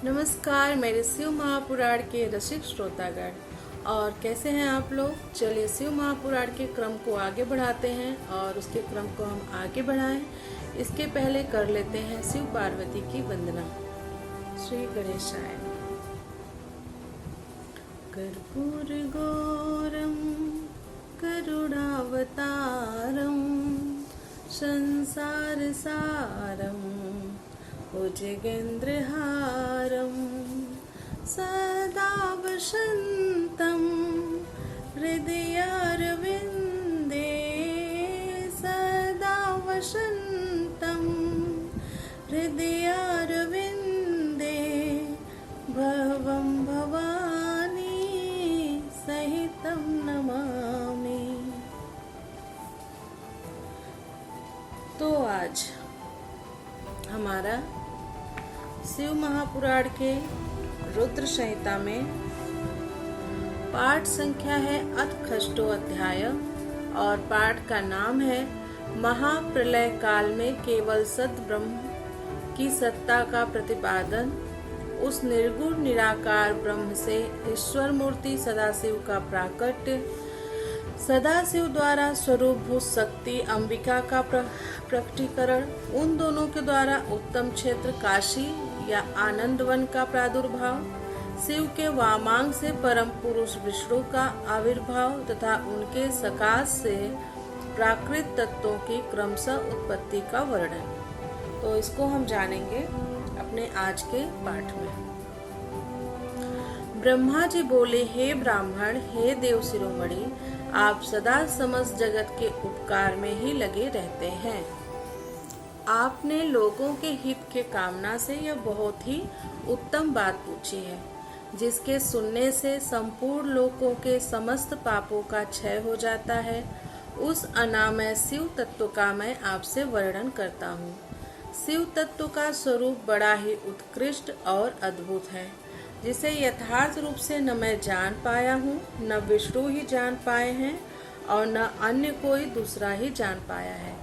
नमस्कार मेरे शिव महापुराण के रसिक श्रोतागण। और कैसे हैं आप लोग। चलिए शिव महापुराण के क्रम को आगे बढ़ाते हैं और उसके क्रम को हम आगे बढ़ाएं इसके पहले कर लेते हैं शिव पार्वती की वंदना। श्री गणेशाय। कर्पूर गौरम करुणावतारम संसार सारम भुजगेन्द्रहारं सदा वसन्तं हृदयारविन्दे सदा वसन्तं हृदयारविन्दे भवं भवानी सहितं नमामि। तो आज हमारा शिव महापुराण के रुद्र संहिता में पाठ संख्या है अथ अध्याय और पाठ का नाम है महाप्रलय काल में केवल सत ब्रह्म की सत्ता का प्रतिपादन। उस निर्गुण निराकार ब्रह्म से ईश्वर मूर्ति सदाशिव का प्राकट्य, सदाशिव द्वारा स्वरूपभूत शक्ति अंबिका का प्रकटीकरण, उन दोनों के द्वारा उत्तम क्षेत्र काशी या आनंदवन का प्रादुर्भाव, शिव के वामांग से परम पुरुष विष्णु का आविर्भाव तथा उनके सकाश से प्राकृत तत्वों की क्रमशः उत्पत्ति का वर्णन। तो इसको हम जानेंगे अपने आज के पाठ में। ब्रह्मा जी बोले, हे ब्राह्मण, हे देव शिरोमणि, आप सदा समस्त जगत के उपकार में ही लगे रहते हैं। आपने लोगों के हित के कामना से यह बहुत ही उत्तम बात पूछी है, जिसके सुनने से संपूर्ण लोगों के समस्त पापों का क्षय हो जाता है। उस अनामय शिव तत्व का मैं आपसे वर्णन करता हूँ। शिव तत्व का स्वरूप बड़ा ही उत्कृष्ट और अद्भुत है, जिसे यथार्थ रूप से न मैं जान पाया हूँ, न विष्णु ही जान पाए हैं और न अन्य कोई दूसरा ही जान पाया है।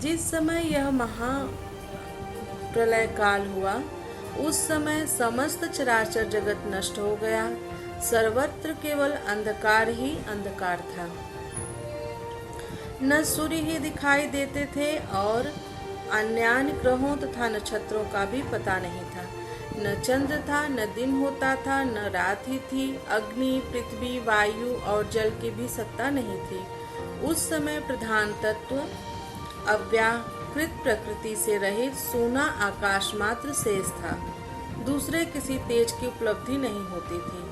जिस समय यह महाप्रलय काल हुआ, उस समय समस्त चराचर जगत नष्ट हो गया। सर्वत्र केवल अंधकार ही अंधकार था। न सूर्य ही दिखाई देते थे और अन्य ग्रहों तथा नक्षत्रों का भी पता नहीं था। न चंद्र था, न दिन होता था, न रात ही थी। अग्नि, पृथ्वी, वायु और जल की भी सत्ता नहीं थी। उस समय प्रधान तत्व अव्याकृत प्रकृति से रहित सोना आकाश मात्र शेष था। दूसरे किसी तेज की उपलब्धि नहीं होती थी।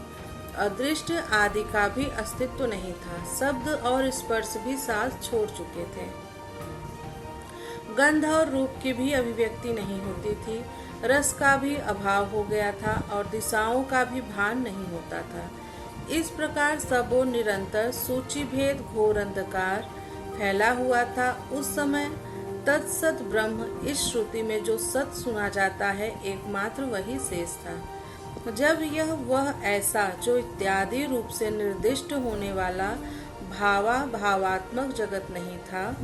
अदृष्ट आदि का भी अस्तित्व नहीं था। शब्द और स्पर्श भी साथ छोड़ चुके थे। गंध और रूप की भी अभिव्यक्ति नहीं होती थी। रस का भी अभाव हो गया था और दिशाओं का भी भान नहीं होता था। इस प्रकार सबो निरंतर सूची भेद घोर अंधकार फैला हुआ था। उस समय तत्सत ब्रह्म, इस श्रुति में जो सत सुना जाता है, एकमात्र वही शेष था। जब यह वह ऐसा जो इत्यादि रूप से निर्दिष्ट होने वाला भावात्मक जगत नहीं था,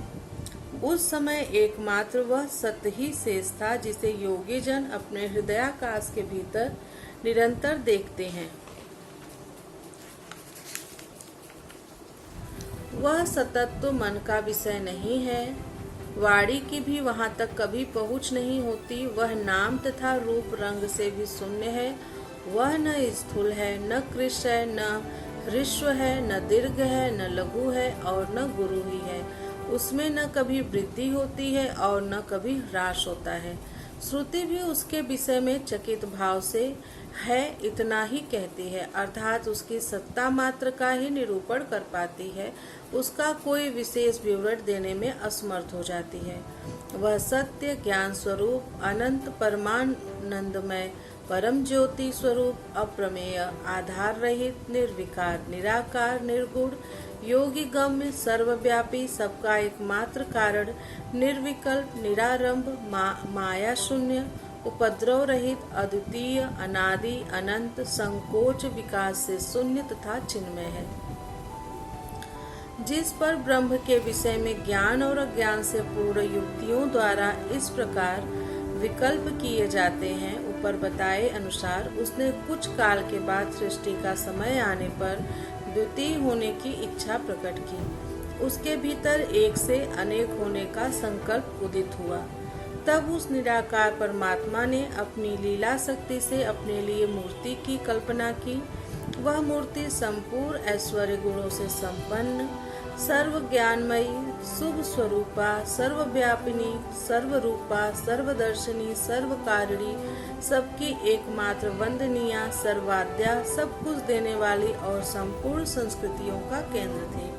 उस समय एकमात्र वह सत्य ही शेष था, जिसे योगी जन अपने हृदयाकाश के भीतर निरंतर देखते हैं। वह सतत्व मन का विषय नहीं है। वाणी की भी वहां तक कभी पहुंच नहीं होती। वह नाम तथा रूप रंग से भी शून्य है। वह न स्थूल है, न कृश है, न ह्रस्व है, न दीर्घ है, न लघु है और न गुरु ही है। उसमें न कभी वृद्धि होती है और न कभी ह्रास होता है। श्रुति भी उसके विषय में चकित भाव से है इतना ही कहती है, अर्थात उसकी सत्ता मात्र का ही निरूपण कर पाती है। उसका कोई विशेष विवरण देने में असमर्थ हो जाती है। वह सत्य ज्ञान स्वरूप, अनंत परमानंदमय, परम ज्योति स्वरूप, अप्रमेय, आधार रहित, निर्विकार, निराकार, निर्गुण, योगी गम्य, सर्वव्यापी, सबका एकमात्र कारण, निर्विकल्प, निरारंभ, माया शून्य, उपद्रव रहित, अद्वितीय, अनादि, अनंत, संकोच विकास से शून्य तथा चिन्मय है। जिस पर ब्रह्म के विषय में ज्ञान और अज्ञान से पूर्ण युक्तियों द्वारा इस प्रकार विकल्प किए जाते हैं। ऊपर बताए अनुसार उसने कुछ काल के बाद सृष्टि का समय आने पर द्वितीय होने की इच्छा प्रकट की। उसके भीतर एक से अनेक होने का संकल्प उदित हुआ। तब उस निराकार परमात्मा ने अपनी लीला शक्ति से अपने लिए मूर्ति की कल्पना की। वह मूर्ति संपूर्ण ऐश्वर्य गुणों से संपन्न, सर्व ज्ञानमयी, शुभ स्वरूपा, सर्वव्यापिनी, सर्वरूपा, सर्वदर्शनी, सर्वकारिणी, सबकी एकमात्र वंदनीया, सर्वाद्या, सब कुछ देने वाली और संपूर्ण संस्कृतियों का केंद्र थी।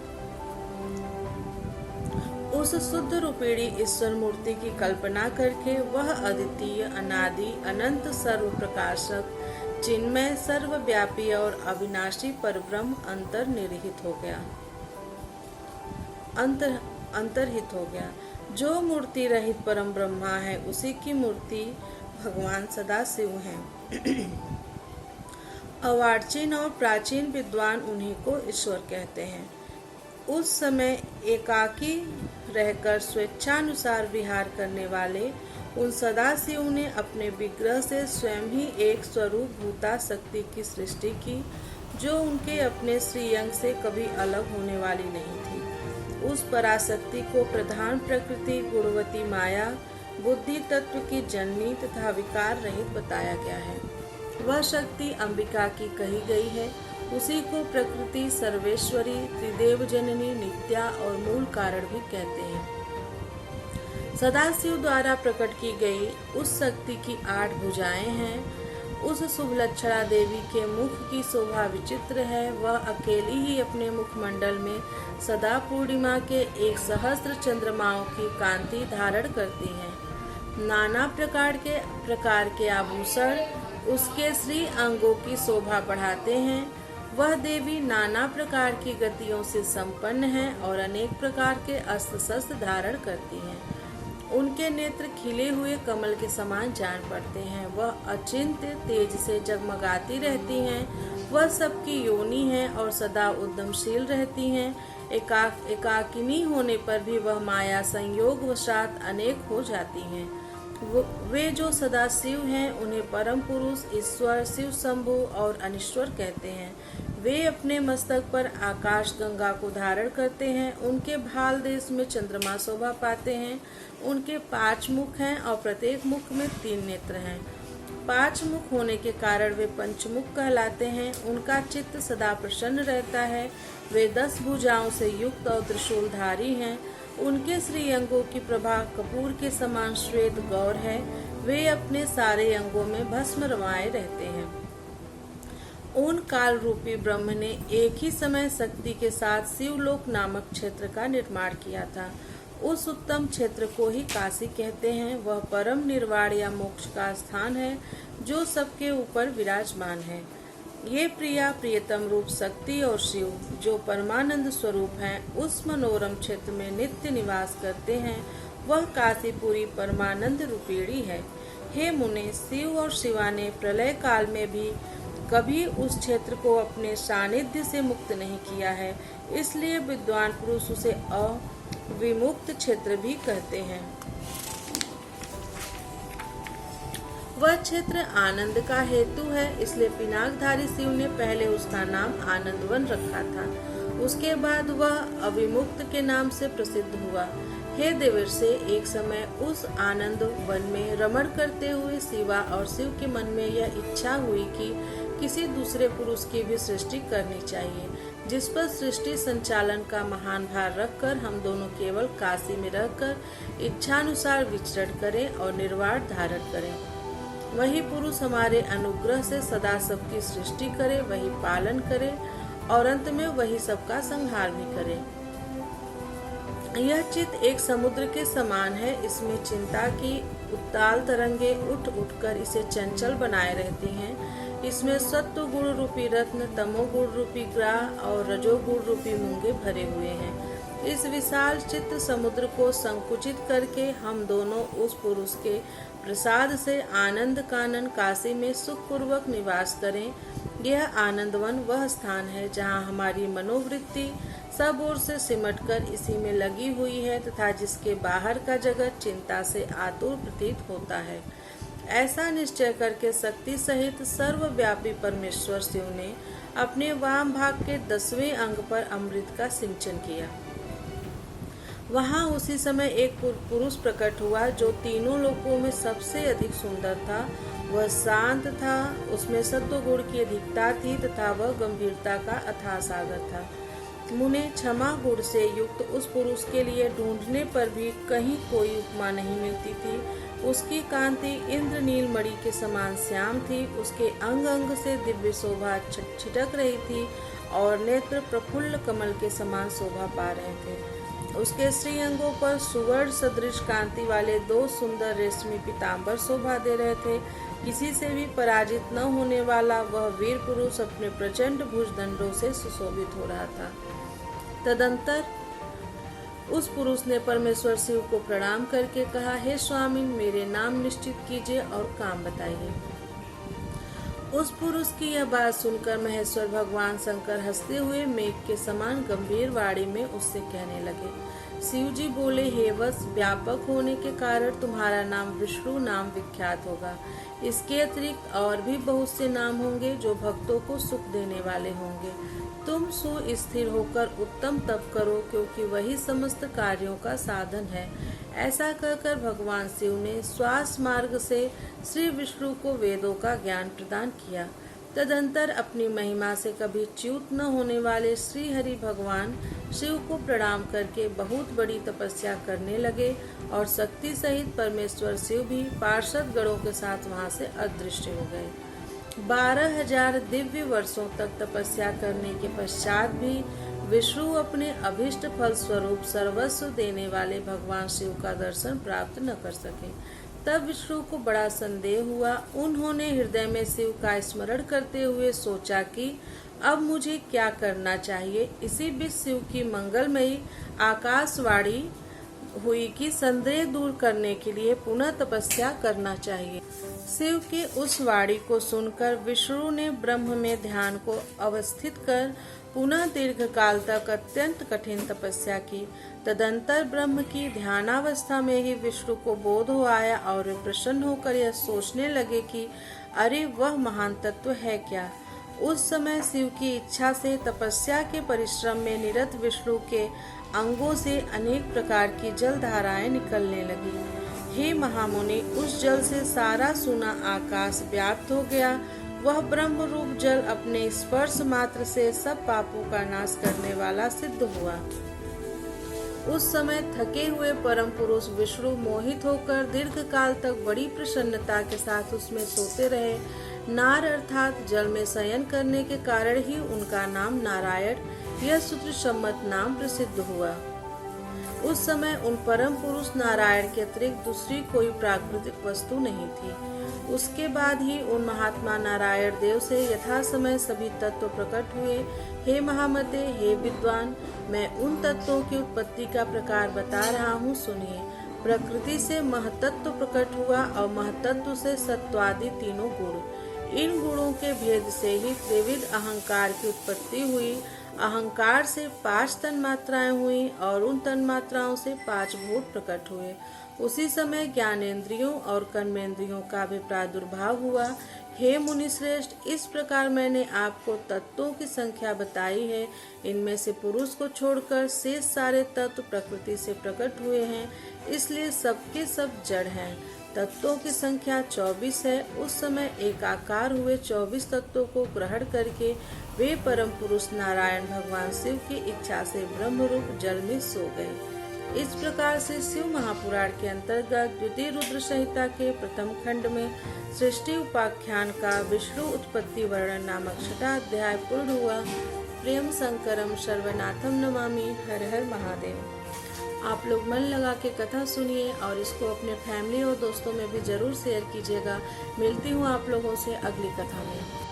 उस शुद्ध रूपिणी ईश्वर मूर्ति की कल्पना करके वह अद्वितीय, अनादि, अनंत, सर्व प्रकाशक, चिन्मय, सर्वव्यापी और अविनाशी परब्रह्म अंतर्निहित हो गया। जो मूर्ति रहित परम ब्रह्मा है उसी की मूर्ति भगवान सदाशिव हैं। अर्वाचीन और प्राचीन विद्वान उन्हीं को ईश्वर कहते हैं। उस समय एकाकी रहकर स्वेच्छानुसार विहार करने वाले उन सदाशिव ने अपने विग्रह से स्वयं ही एक स्वरूप भूता शक्ति की सृष्टि की, जो उनके अपने श्रीअंग से कभी अलग होने वाली नहीं थी। उस पराशक्ति को प्रधान प्रकृति, गुणवती माया, बुद्धि तत्व की जननी तथा विकार रहित बताया गया है। वह शक्ति अंबिका की कही गई है। उसी को प्रकृति, सर्वेश्वरी, त्रिदेव जननी, नित्या और मूल कारण भी कहते हैं। सदाशिव द्वारा प्रकट की गई उस शक्ति की 8 भुजाएं हैं। उस शुभ लक्षणा देवी के मुख की शोभा विचित्र है। वह अकेली ही अपने मुखमंडल में सदा पूर्णिमा के 1 सहस्त्र चंद्रमाओं की कांति धारण करती हैं। नाना प्रकार के आभूषण उसके श्री अंगों की शोभा बढ़ाते हैं। वह देवी नाना प्रकार की गतियों से संपन्न है और अनेक प्रकार के अस्त्र शस्त्र धारण करती हैं। उनके नेत्र खिले हुए कमल के समान जान पड़ते हैं। वह अचिंत्य तेज से जगमगाती रहती हैं। वह सबकी योनि है और सदा उद्यमशील रहती हैं। एकाकिनी होने पर भी वह माया संयोग वशात अनेक हो जाती हैं। वे जो सदाशिव हैं उन्हें परम पुरुष, ईश्वर, शिव शंभु और अनीश्वर कहते हैं। वे अपने मस्तक पर आकाश गंगा को धारण करते हैं। उनके भाल देश में चंद्रमा शोभा पाते हैं। उनके 5 मुख हैं और प्रत्येक मुख में 3 नेत्र हैं। 5 मुख होने के कारण वे पंचमुख कहलाते हैं। उनका चित्त सदा प्रसन्न रहता है। वे 10 भुजाओं से युक्त और त्रिशूलधारी हैं। उनके श्रीअंगों की प्रभा कपूर के समान श्वेत गौर है। वे अपने सारे अंगों में भस्म रमाए रहते हैं। उन काल रूपी ब्रह्म ने एक ही समय शक्ति के साथ शिवलोक नामक क्षेत्र का निर्माण किया था। उस उत्तम क्षेत्र को ही काशी कहते हैं। वह परम निर्वाण या मोक्ष का स्थान है जो सबके ऊपर विराजमान है। ये प्रिया प्रियतम रूप शक्ति और शिव जो परमानंद स्वरूप हैं, उस मनोरम क्षेत्र में नित्य निवास करते हैं। वह काशीपुरी परमानंद रूपिणी है। हे मुने, शिव और शिवा ने प्रलय काल में भी कभी उस क्षेत्र को अपने सानिध्य से मुक्त नहीं किया है। इसलिए विद्वान पुरुष उसे अविमुक्त क्षेत्र भी कहते हैं। वह क्षेत्र आनंद का हेतु है, इसलिए पिनाकधारी शिव ने पहले उसका नाम आनंदवन रखा था। उसके बाद वह अविमुक्त के नाम से प्रसिद्ध हुआ। हे देवर्षि, एक समय उस आनंद वन में रमण करते हुए शिवा और शिव के मन में यह इच्छा हुई कि किसी दूसरे पुरुष की भी सृष्टि करनी चाहिए, जिस पर सृष्टि संचालन का महान भार रखकर हम दोनों केवल काशी में रहकर इच्छानुसार विचरण करें और निर्वाण धारण करें। वही पुरुष हमारे अनुग्रह से सदा सबकी सृष्टि करे, वही पालन करे और अंत में वही सबका संहार भी करे। यह चित्त एक समुद्र के समान है। इसमें चिंता की उत्ताल तरंगे उठ उठकर इसे चंचल बनाए रहती हैं। इसमें सत्व गुण रूपी रत्न, तमो गुण रूपी ग्राह और रजो गुण रूपी मूंगे भरे हुए हैं। इस विशाल चित्त समुद्र को संकुचित करके हम दोनों उस पुरुष के प्रसाद से आनंद कानन काशी में सुखपूर्वक निवास करें। यह आनंदवन वह स्थान है जहाँ हमारी मनोवृत्ति सब ओर से सिमटकर इसी में लगी हुई है तथा जिसके बाहर का जगत चिंता से आतुर प्रतीत होता है। ऐसा निश्चय करके शक्ति सहित सर्वव्यापी परमेश्वर शिव ने अपने वाम भाग के 10वें अंग पर अमृत का सिंचन किया। वहां उसी समय एक पुरुष प्रकट हुआ जो तीनों लोकों में सबसे अधिक सुंदर था। वह शांत था, उसमें सत्व गुण की अधिकता थी तथा वह गंभीरता का अथाह सागर था। मुने क्षमा गुण से युक्त उस पुरुष के लिए ढूंढने पर भी कहीं कोई उपमा नहीं मिलती थी। उसकी कांति इंद्रनील मणि के समान श्याम थी, उसके अंग अंग से दिव्य शोभा छिटक रही थी और नेत्र प्रफुल्ल कमल के समान शोभा पा रहे थे। उसके श्री अंगों पर सुवर्ण सदृश कांति वाले 2 सुंदर रेशमी पीताम्बर शोभा दे रहे थे। किसी से भी पराजित न होने वाला वह वीर पुरुष अपने प्रचंड भुजदंडों से सुशोभित हो रहा था। तदंतर उस पुरुष ने परमेश्वर शिव को प्रणाम करके कहा, हे स्वामी, मेरे नाम निश्चित कीजिए और काम बताइए। उस पुरुष की यह बात सुनकर महेश्वर भगवान शंकर हंसते हुए मेघ के समान गंभीर वाणी में उससे कहने लगे। शिव जी बोले, हे वत्स, व्यापक होने के कारण तुम्हारा नाम विष्णु नाम विख्यात होगा। इसके अतिरिक्त और भी बहुत से नाम होंगे जो भक्तों को सुख देने वाले होंगे। तुम सुस्थिर होकर उत्तम तप करो, क्योंकि वही समस्त कार्यों का साधन है। ऐसा कहकर भगवान शिव ने श्वास मार्ग से श्री विष्णु को वेदों का ज्ञान प्रदान किया। तदंतर अपनी महिमा से कभी च्युत न होने वाले श्री हरि भगवान शिव को प्रणाम करके बहुत बड़ी तपस्या करने लगे और शक्ति सहित परमेश्वर शिव भी पार्षद गणों के साथ वहां से अदृश्य हो गए। 12,000 दिव्य वर्षों तक तपस्या करने के पश्चात भी विष्णु अपने अभिष्ट फल स्वरूप सर्वस्व देने वाले भगवान शिव का दर्शन प्राप्त न कर सके। तब विष्णु को बड़ा संदेह हुआ। उन्होंने हृदय में शिव का स्मरण करते हुए सोचा कि अब मुझे क्या करना चाहिए। इसी बीच शिव की मंगलमयी आकाशवाणी हुई कि संदेह दूर करने के लिए पुनः तपस्या करना चाहिए। शिव की उस वाणी को सुनकर विष्णु ने ब्रह्म में ध्यान को अवस्थित कर पुनः दीर्घ काल तक अत्यंत कठिन तपस्या की। तदंतर ब्रह्म की ध्यानावस्था में ही विष्णु को बोध हो आया और वे प्रसन्न होकर यह सोचने लगे कि अरे, वह महान तत्व है क्या। उस समय शिव की इच्छा से तपस्या के परिश्रम में निरत विष्णु के अंगों से अनेक प्रकार की जल धाराएं निकलने लगी। हे महामुनि, उस जल से सारा सुना आकाश व्याप्त हो गया। वह ब्रह्म रूप जल अपने स्पर्श मात्र से सब पापों का नाश करने वाला सिद्ध हुआ। उस समय थके हुए परम पुरुष विष्णु मोहित होकर दीर्घ काल तक बड़ी प्रसन्नता के साथ उसमें सोते रहे। नार अर्थात जल में शयन करने के कारण ही उनका नाम नारायण, यह सूत्र सम्मत नाम प्रसिद्ध हुआ। उस समय उन परम पुरुष नारायण के अतिरिक्त दूसरी कोई प्राकृतिक वस्तु नहीं थी। उसके बाद ही उन महात्मा नारायण देव से यथा समय सभी तत्व प्रकट हुए। हे महामते, हे विद्वान, मैं उन तत्वों की उत्पत्ति का प्रकार बता रहा हूँ, सुनिए। प्रकृति से महतत्व प्रकट हुआ और महतत्व से सत्वादि तीनों गुण। इन गुणों के भेद से ही त्रिविध अहंकार की उत्पत्ति हुई। अहंकार से 5 तन्मात्राएं हुई और उन तन्मात्राओं से 5 भूत प्रकट हुए। उसी समय ज्ञानेंद्रियों और कर्मेंद्रियों का भी प्रादुर्भाव हुआ। हे मुनि श्रेष्ठ, इस प्रकार मैंने आपको तत्वों की संख्या बताई है। इनमें से पुरुष को छोड़कर शेष सारे तत्व प्रकृति से प्रकट हुए हैं, इसलिए सबके सब जड़ हैं। तत्वों की संख्या 24 है। उस समय एक आकार हुए 24 तत्वों को ग्रहण करके वे परम पुरुष नारायण भगवान शिव की इच्छा से ब्रह्म रूप जल में सो गए। इस प्रकार से शिव महापुराण के अंतर्गत द्वितीय रुद्र संहिता के प्रथम खंड में सृष्टि उपाख्यान का विष्णु उत्पत्ति वर्णन नामक 6वां अध्याय पूर्ण हुआ। प्रेम शंकरम सर्वनाथम नमामि। हर हर महादेव। आप लोग मन लगा के कथा सुनिए और इसको अपने फैमिली और दोस्तों में भी जरूर शेयर कीजिएगा। मिलती हूँ आप लोगों से अगली कथा में।